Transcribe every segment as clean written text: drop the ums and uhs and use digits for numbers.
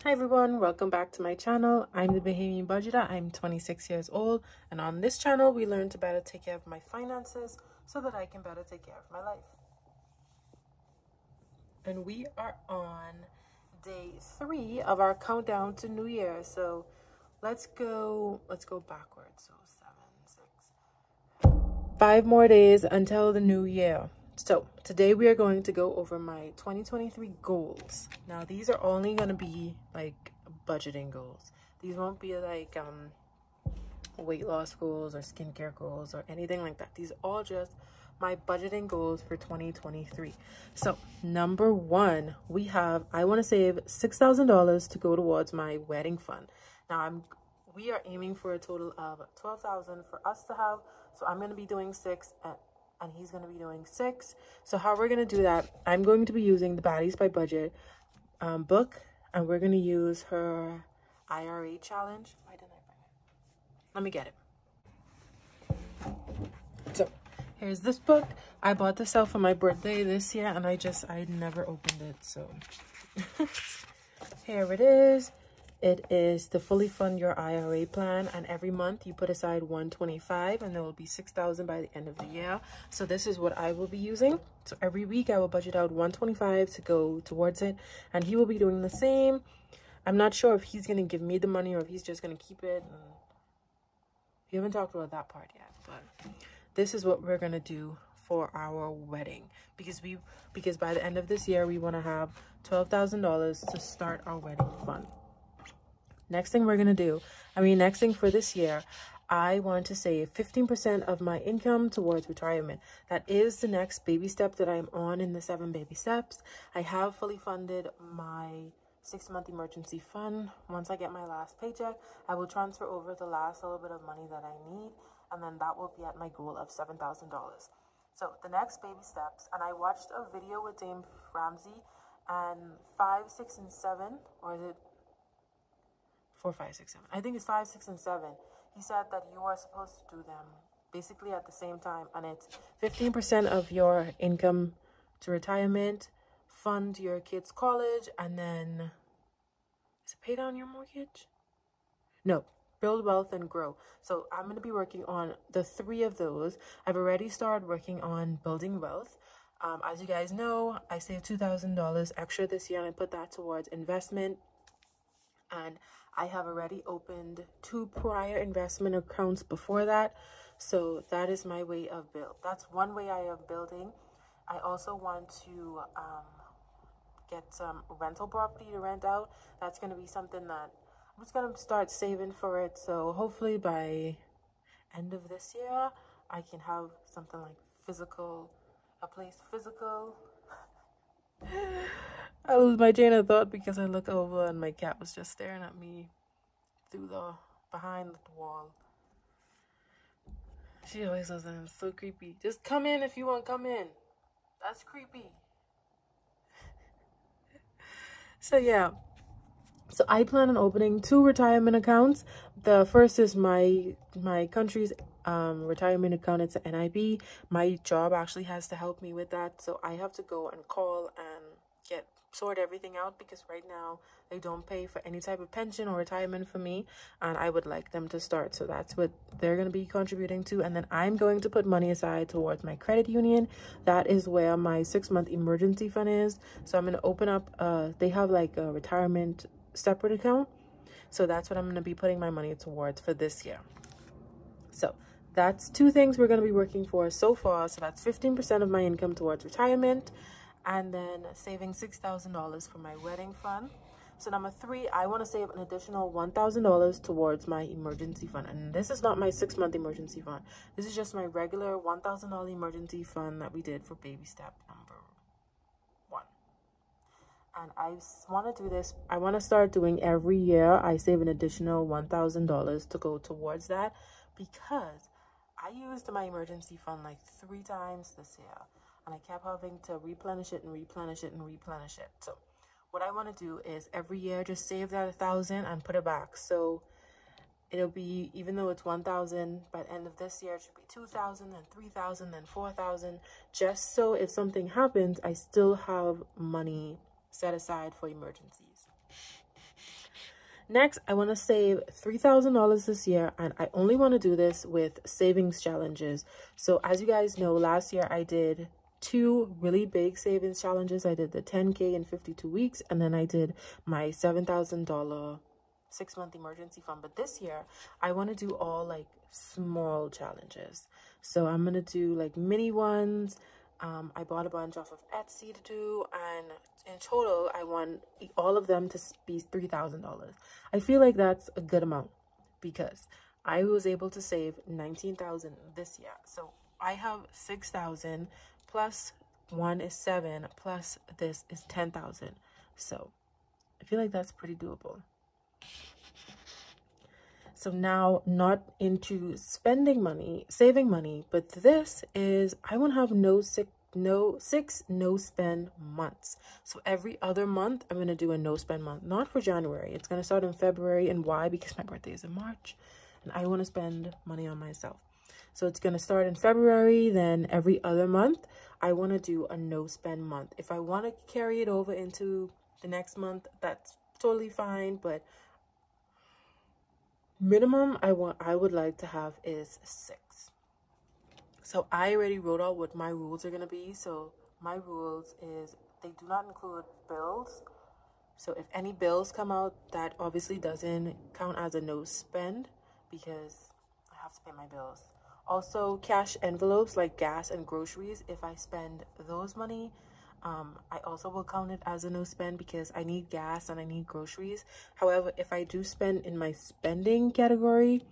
Hi everyone, welcome back to my channel. I'm the Bahamian Budgeter. I'm 26 years old, and on this channel we learn to better take care of my finances so that I can better take care of my life. And we are on day 3 of our countdown to New Year. So let's go backwards. So 7, 6, 5 more days until the new year. So today we are going to go over my 2023 goals. Now these are only going to be like budgeting goals. These won't be like weight loss goals or skincare goals or anything like that. These are all just my budgeting goals for 2023. So number 1, I want to save $6,000 to go towards my wedding fund. Now we are aiming for a total of $12,000 for us to have. So I'm going to be doing 6 and he's going to be doing 6. So how we're going to do that, I'm going to be using the Baddies by Budget book, and we're going to use her IRA challenge. Why didn't I bring it? Let me get it. So here's this book. I bought this out for my birthday this year, and I never opened it. So here it is. It is the Fully Fund Your IRA plan, and every month you put aside $125, and there will be $6,000 by the end of the year. So this is what I will be using. So every week I will budget out $125 to go towards it, and he will be doing the same. I'm not sure if he's going to give me the money or if he's just going to keep it. We haven't talked about that part yet, but this is what we're going to do for our wedding, because by the end of this year we want to have $12,000 to start our wedding fund. Next thing for this year, I want to save 15% of my income towards retirement. That is the next baby step that I'm on in the 7 baby steps. I have fully funded my 6-month emergency fund. Once I get my last paycheck, I will transfer over the last little bit of money that I need, and then that will be at my goal of $7,000. So the next baby steps, and I watched a video with Dave Ramsey, and 5, 6, and 7, or is it 4, 5, 6, 7. I think it's 5, 6, and 7. He said that you are supposed to do them basically at the same time, and it's 15% of your income to retirement, fund your kids' college, and then is it pay down your mortgage? No, build wealth and grow. So I'm going to be working on the 3 of those. I've already started working on building wealth. As you guys know, I saved $2,000 extra this year, and I put that towards investment. And I have already opened 2 prior investment accounts before that. So that is my way of build. That's one way I am building. I also want to get some rental property to rent out. That's going to be something that I'm just going to start saving for it. So hopefully by end of this year, I can have something like a place physical. I lose my train of thought because I look over and my cat was just staring at me through behind the wall. She always does that. It's so creepy. Just come in if you want to come in. That's creepy. So yeah. So I plan on opening 2 retirement accounts. The first is my country's retirement account. It's an NIB. My job actually has to help me with that. So I have to go and call and sort everything out, because right now they don't pay for any type of pension or retirement for me, and I would like them to start. So that's what they're going to be contributing to, and then I'm going to put money aside towards my credit union. That is where my 6-month emergency fund is. So I'm going to open up they have like a retirement separate account, so that's what I'm going to be putting my money towards for this year. So that's 2 things we're going to be working for so far. So that's 15% of my income towards retirement, and then saving $6,000 for my wedding fund. So number 3, I want to save an additional $1,000 towards my emergency fund. And this is not my 6-month emergency fund. This is just my regular $1,000 emergency fund that we did for baby step number 1. And I want to do this. I want to start doing every year. I save an additional $1,000 to go towards that, because I used my emergency fund like 3 times this year. And I kept having to replenish it and replenish it and replenish it. So what I want to do is every year just save that $1,000 and put it back. So it'll be, even though it's $1,000, by the end of this year, it should be $2,000, then $3,000, then $4,000. Just so if something happens, I still have money set aside for emergencies. Next, I want to save $3,000 this year, and I only want to do this with savings challenges. So as you guys know, last year I did 2 really big savings challenges. I did the 10K in 52 weeks, and then I did my $7,000 6-month emergency fund. But this year I want to do all like small challenges. So I'm gonna do like mini ones. I bought a bunch off of Etsy to do, and in total I want all of them to be $3,000. I feel like that's a good amount because I was able to save $19,000 this year. So I have $6,000 plus 1 is 7 plus this is $10,000. So I feel like that's pretty doable. So now, not into spending money, saving money, but this is, I want to have six no spend months. So every other month, I'm going to do a no spend month. Not for January. It's going to start in February. And why? Because my birthday is in March. And I want to spend money on myself. So it's going to start in February. Then every other month, I want to do a no spend month. If I want to carry it over into the next month, that's totally fine. But minimum I would like to have is 6. So I already wrote out what my rules are going to be. So my rules is they do not include bills. So if any bills come out, that obviously doesn't count as a no spend because I have to pay my bills. Also, cash envelopes like gas and groceries, if I spend those money, I also will count it as a no spend because I need gas and I need groceries. However, if I do spend in my spending category,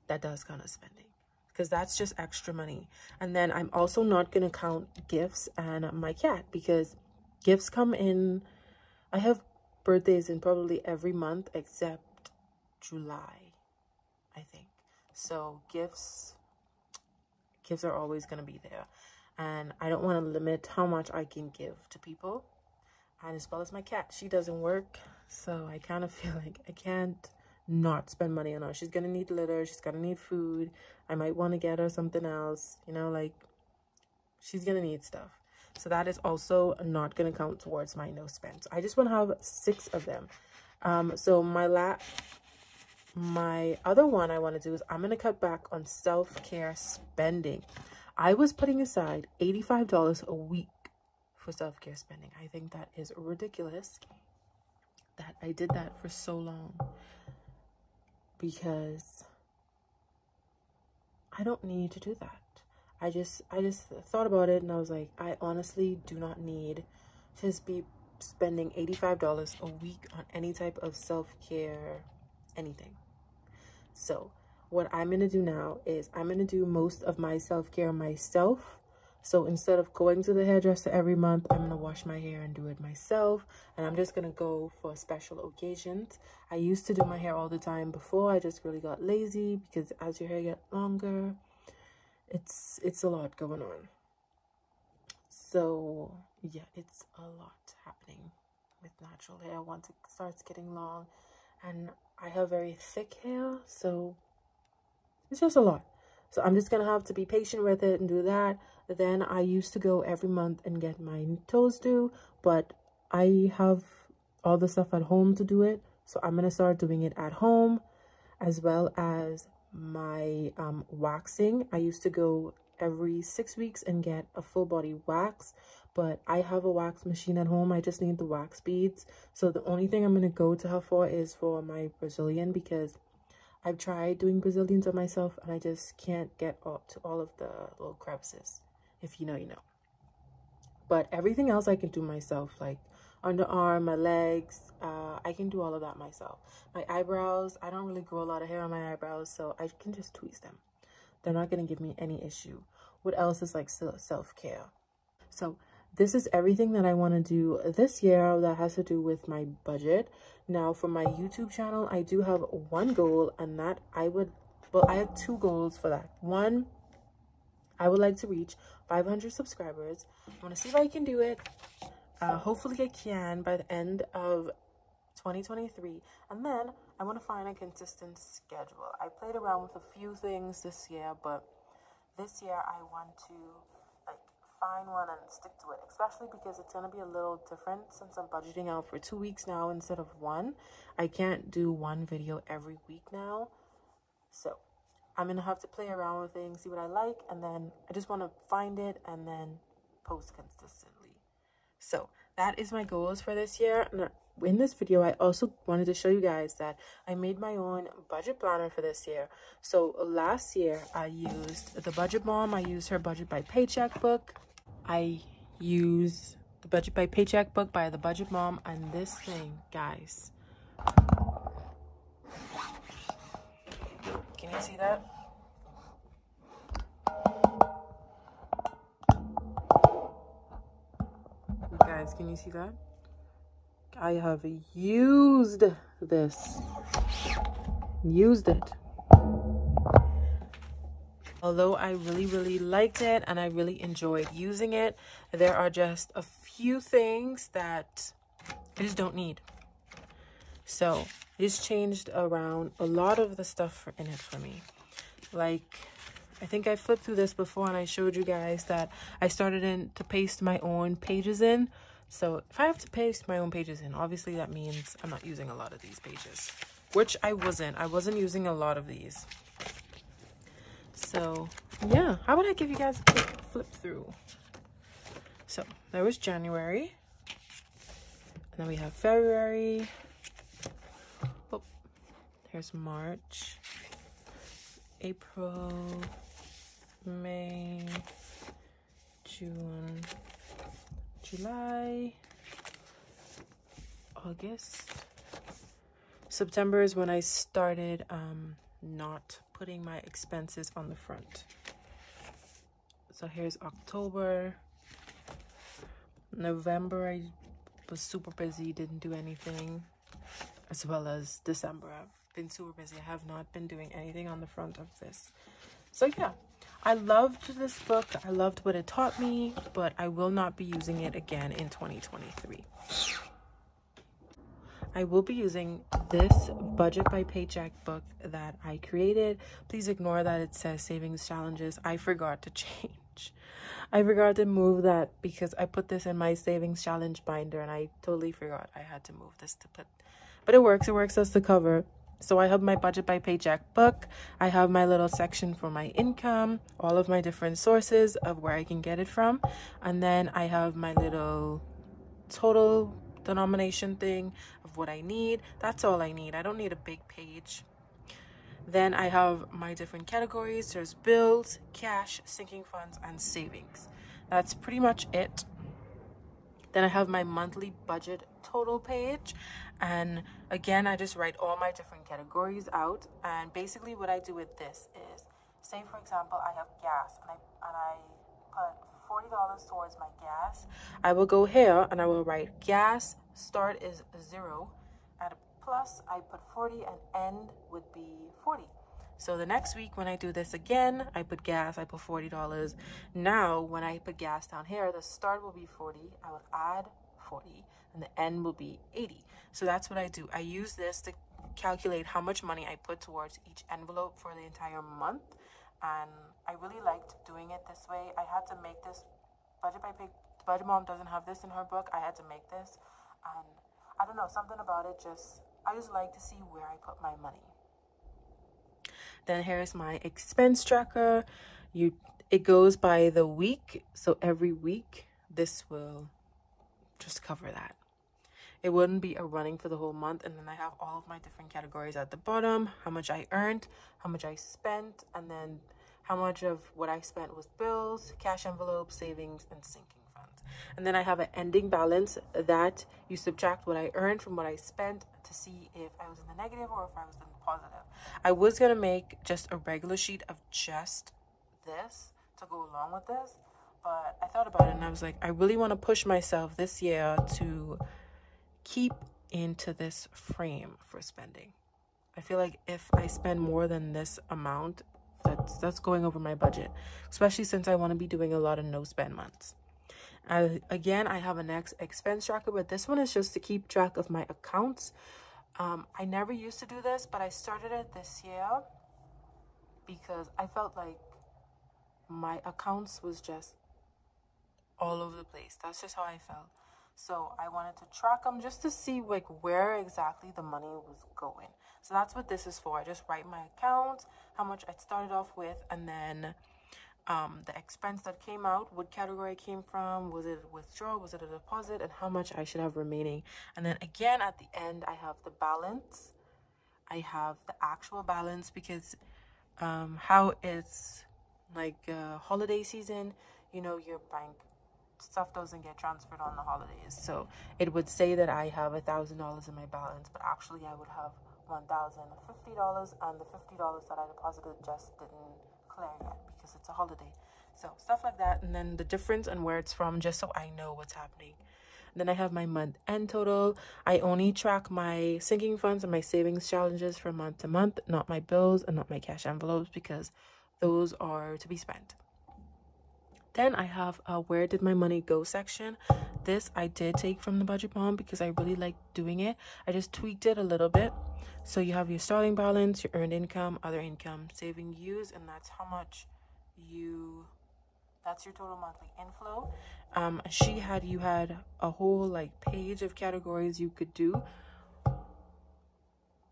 that does count as spending because that's just extra money. And then I'm also not going to count gifts and my cat because gifts come in. I have birthdays in probably every month except July, I think. So gifts are always going to be there. And I don't want to limit how much I can give to people. And as well as my cat, she doesn't work. So I kind of feel like I can't not spend money on her. She's going to need litter. She's going to need food. I might want to get her something else. You know, like she's going to need stuff. So that is also not going to count towards my no spend. So I just want to have 6 of them. So my other one I want to do is I'm going to cut back on self-care spending. I was putting aside $85 a week for self-care spending. I think that is ridiculous that I did that for so long because I don't need to do that. I just thought about it and I was like, I honestly do not need to be spending $85 a week on any type of self-care, anything. So what I'm going to do now is I'm going to do most of my self-care myself. So instead of going to the hairdresser every month, I'm going to wash my hair and do it myself. And I'm just going to go for special occasions. I used to do my hair all the time before. I just really got lazy because as your hair gets longer, it's a lot going on. So yeah, it's a lot happening with natural hair once it starts getting long. And I have very thick hair, so it's just a lot. So I'm just going to have to be patient with it and do that. Then I used to go every month and get my toes do, but I have all the stuff at home to do it. So I'm going to start doing it at home as well as my waxing. I used to go every 6 weeks and get a full body wax, but I have a wax machine at home. I just need the wax beads. So the only thing I'm going to go to her for is for my Brazilian because I've tried doing Brazilians on myself and I just can't get up to all of the little crevices. If you know, you know. But everything else I can do myself, like underarm, my legs, I can do all of that myself. My eyebrows, I don't really grow a lot of hair on my eyebrows, so I can just tweeze them. They're not going to give me any issue. What else is like self-care? So this is everything that I want to do this year that has to do with my budget. Now for my YouTube channel, I do have one goal, and that I have 2 goals for that. One, I would like to reach 500 subscribers. I want to see if I can do it. Hopefully I can by the end of 2023. And then I want to find a consistent schedule. I played around with a few things this year, but this year I want to like find one and stick to it, especially because it's going to be a little different since I'm budgeting out for 2 weeks now instead of one. I can't do one video every week now, so I'm going to have to play around with things, see what I like, and then I just want to find it and then post consistently. So that is my goals for this year. And in this video, I also wanted to show you guys that I made my own budget planner for this year. So last year, I used the Budget Mom. I used her Budget by Paycheck book. I use the Budget by Paycheck book by the Budget Mom, and this thing, guys. Can you see that? Guys, can you see that? I have used this. Used it. Although I really liked it and I really enjoyed using it, there are just a few things that I just don't need. So I just changed around a lot of the stuff in it for me. Like, I think I flipped through this before and I showed you guys that I started to paste my own pages in. So if I have to paste my own pages in, obviously that means I'm not using a lot of these pages, which I wasn't using a lot of these. So yeah, how about I give you guys a quick flip through? So there was January, and then we have February. Oh, here's March, April, May, June, July, August. September is when I started not putting my expenses on the front. So here's October. November, I was super busy, didn't do anything. As well as December, I've been super busy. I have not been doing anything on the front of this. So yeah, I loved this book. I loved what it taught me, but I will not be using it again in 2023. I will be using this Budget by Paycheck book that I created. Please ignore that it says savings challenges. I forgot to change. I forgot to move that because I put this in my savings challenge binder and I totally forgot I had to move this to put. But it works as the cover. So I have my Budget by Paycheck book. I have my little section for my income, all of my different sources of where I can get it from. And then I have my little total denomination thing of what I need. That's all I need. I don't need a big page. Then I have my different categories. There's bills, cash, sinking funds, and savings. That's pretty much it. Then I have my monthly budget total page, and again I just write all my different categories out. And basically what I do with this is, say for example I have gas and I put $40 towards my gas. I will go here and I will write gas start is 0, at a plus I put 40, and end would be 40. So the next week when I do this again, I put gas, I put $40. Now when I put gas down here, the start will be 40, I will add 40, and the end will be 80. So that's what I do. I use this to calculate how much money I put towards each envelope for the entire month. And I really liked doing it this way. I had to make this Budget Mom doesn't have this in her book. I had to make this, and I don't know, something about it I just like to see where I put my money. Then here's my expense tracker. It goes by the week, so every week this will just cover that. It wouldn't be a running for the whole month. And then I have all of my different categories at the bottom, how much I earned, how much I spent, and then how much of what I spent was bills, cash envelopes, savings, and sinking funds. And then I have an ending balance that you subtract what I earned from what I spent to see if I was in the negative or if I was in the positive. I was going to make just a regular sheet of just this to go along with this, but I thought about it and I was like, I really want to push myself this year to keep into this frame for spending. I feel like if I spend more than this amount, that's going over my budget, especially since I want to be doing a lot of no spend months. Again, I have a next expense tracker, but this one is just to keep track of my accounts. I never used to do this, but I started it this year because I felt like my accounts was just all over the place. That's just how I felt. So I wanted to track them just to see like where exactly the money was going. So that's what this is for. I just write my account, how much I started off with, and then the expense that came out, what category it came from, was it a withdrawal, was it a deposit, and how much I should have remaining. And then again at the end I have the balance. I have the actual balance because how it's like holiday season, you know, your bank stuff doesn't get transferred on the holidays, so it would say that I have $1,000 in my balance, but actually I would have $1,050, and the $50 that I deposited just didn't clear yet because it's a holiday. So stuff like that, and then the difference and where it's from, just so I know what's happening. And then I have my month end total. I only track my sinking funds and my savings challenges from month to month, not my bills and not my cash envelopes, because those are to be spent. Then I have a where did my money go section. This I did take from the Budget Mom because I really like doing it. I just tweaked it a little bit. So you have your starting balance, your earned income, other income, saving, use, and that's how much that's your total monthly inflow. You had a whole like page of categories you could do.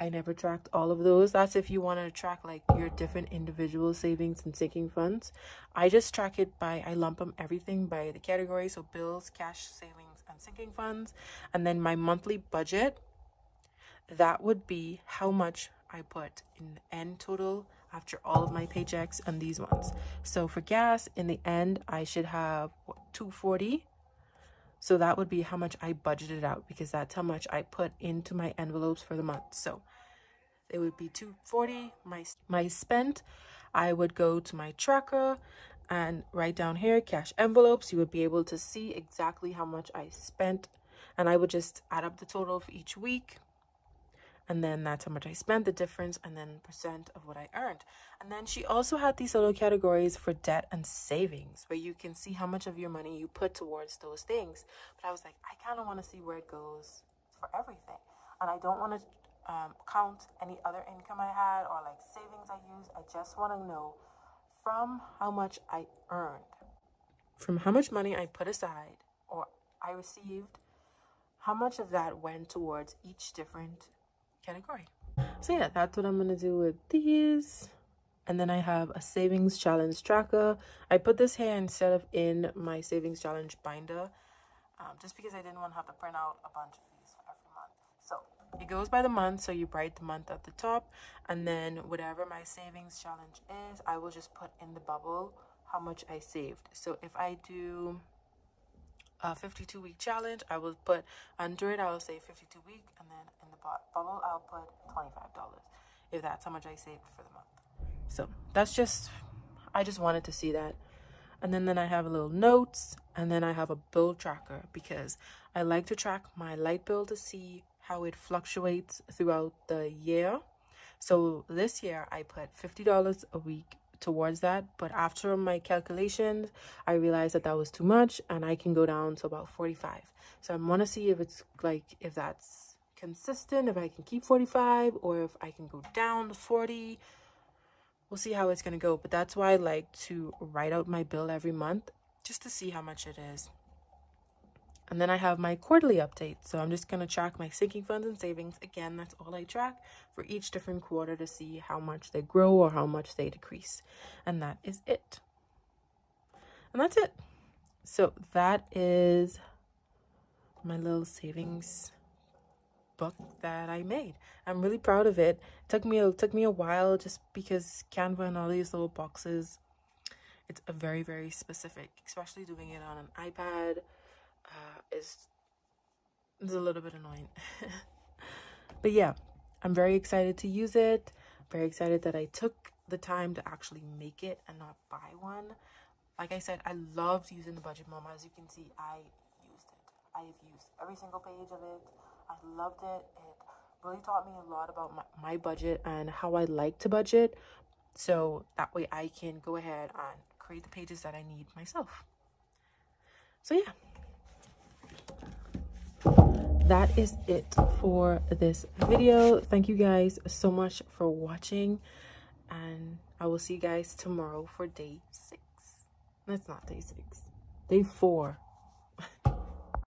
I never tracked all of those. That's if you want to track like your different individual savings and sinking funds. I just track it by, I lump them everything by the category. So bills, cash, savings, and sinking funds. And then my monthly budget, that would be how much I put in the end total after all of my paychecks and these ones. So for gas, in the end, I should have $2.40. So that would be how much I budgeted out, because that's how much I put into my envelopes for the month. So it would be $2.40. My spent, I would go to my tracker and write down here, cash envelopes. You would be able to see exactly how much I spent. And I would just add up the total for each week. And then that's how much I spent, the difference, and then percent of what I earned. And then she also had these little categories for debt and savings, where you can see how much of your money you put towards those things. But I was like, I kind of want to see where it goes for everything. And I don't want to count any other income I had or like savings I used. I just want to know from how much I earned, from how much money I put aside or I received, how much of that went towards each different category. So yeah, that's what I'm gonna do with these. And then I have a savings challenge tracker. I put this here instead of in my savings challenge binder, just because I didn't want to have to print out a bunch of these for every month. So it goes by the month, so you write the month at the top, and then whatever my savings challenge is, I will just put in the bubble how much I saved. So if I do a 52-week challenge, I will put under it, I will say 52 week, and then in the bubble I'll put $25 if that's how much I saved for the month. So that's just, I just wanted to see that. And then I have a little notes, and then I have a bill tracker because I like to track my light bill to see how it fluctuates throughout the year. So this year I put $50 a week towards that, but after my calculations I realized that was too much, and I can go down to about 45. So I want to see if it's like, if that's consistent, if I can keep 45 or if I can go down to 40. We'll see how it's gonna go, but that's why I like to write out my bill every month just to see how much it is. And then I have my quarterly update, so I'm just gonna track my sinking funds and savings. Again, that's all I track for each different quarter to see how much they grow or how much they decrease. And that is it. And that's it. So that is my little savings book that I made. I'm really proud of it. It took me a while, just because Canva and all these little boxes, it's a very, very specific, especially doing it on an iPad. Is a little bit annoying. But yeah, I'm very excited to use it. Very excited that I took the time to actually make it and not buy one. Like I said, I loved using the Budget Mom. As you can see, I used it. I have used every single page of it. I loved it. It really taught me a lot about my budget and how I like to budget. So that way I can go ahead and create the pages that I need myself. So yeah. That is it for this video. Thank you guys so much for watching, and I will see you guys tomorrow for day 6. That's not day 6. Day 4.